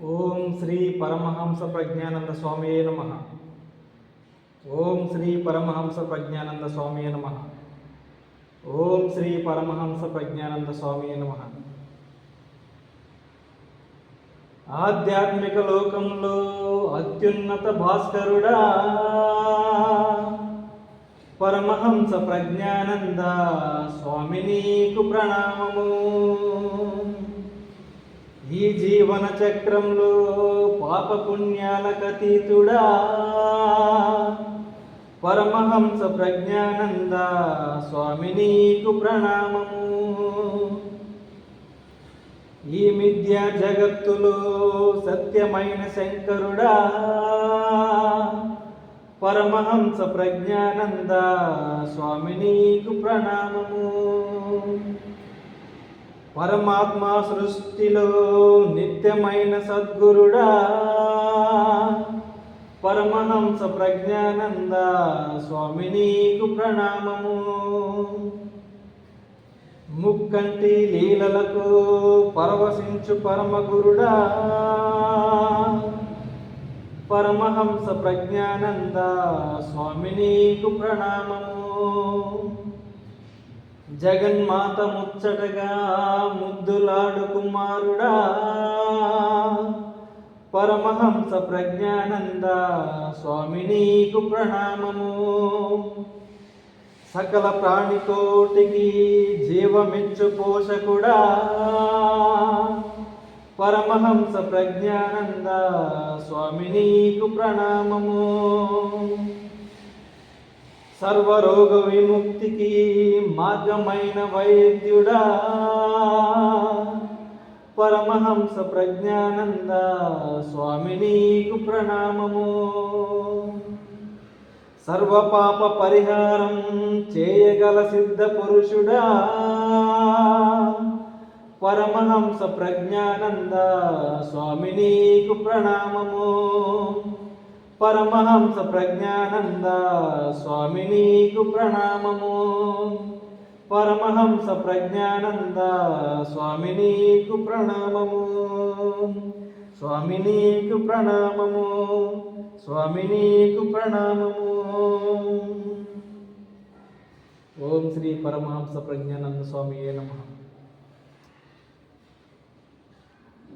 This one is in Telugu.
ఓం శ్రీ పరమహంస ప్రజ్ఞానంద స్వామియే నమః. ఓం శ్రీ పరమహంస ప్రజ్ఞానంద స్వామియే నమః. ఓం శ్రీ పరమహంస ప్రజ్ఞానంద స్వామియే నమః. ఆధ్యాత్మిక లోకంలో అత్యున్నత భాస్కరుడా పరమహంస ప్రజ్ఞానంద స్వామి నీకు ప్రణామము. ఈ జీవన చక్రంలో పాపపుణ్యాలకతీతుడా పరమహంస ప్రజ్ఞానంద స్వామి నీకు ప్రణామము. ఈ మిథ్యా జగత్తులో సత్యమైన శంకరుడా పరమహంస ప్రజ్ఞానంద స్వామి నీకు ప్రణామము. పరమాత్మ సృష్టిలో నిత్యమైన సద్గురుడా పరమహంస ప్రజ్ఞానంద స్వామి నీకు ప్రణామము. ముక్కంటి లీలలకు పరవశించు పరమగురుడా పరమహంస ప్రజ్ఞానంద స్వామి నీకు ప్రణామము. జగన్మాత ముచ్చటగా ముద్దులాడు కుమారుడా పరమహంస ప్రజ్ఞానంద స్వామి నీకు ప్రణామము. సకల ప్రాణికోటికి జీవమిచ్చు పోషకుడా పరమహంస ప్రజ్ఞానంద స్వామి నీకు ప్రణామము. సర్వరోగ విముక్తికి మార్గమైన వైద్యుడా పరమహంస ప్రజ్ఞానంద స్వామి నీకు ప్రణామము. సర్వపాప పరిహారం చేయగల సిద్ధ పురుషుడా పరమహంస ప్రజ్ఞానంద స్వామి నీకు ప్రణామము. పరమహంస ప్రజ్ఞానంద స్వామి నీకు ప్రణామము. పరమహంస ప్రజ్ఞానంద స్వామి నీకు ప్రణామము. స్వామి నీకు ప్రణామము. స్వామి నీకు ప్రణామము. ఓం శ్రీ పరమహంస ప్రజ్ఞానంద స్వామియే నమః.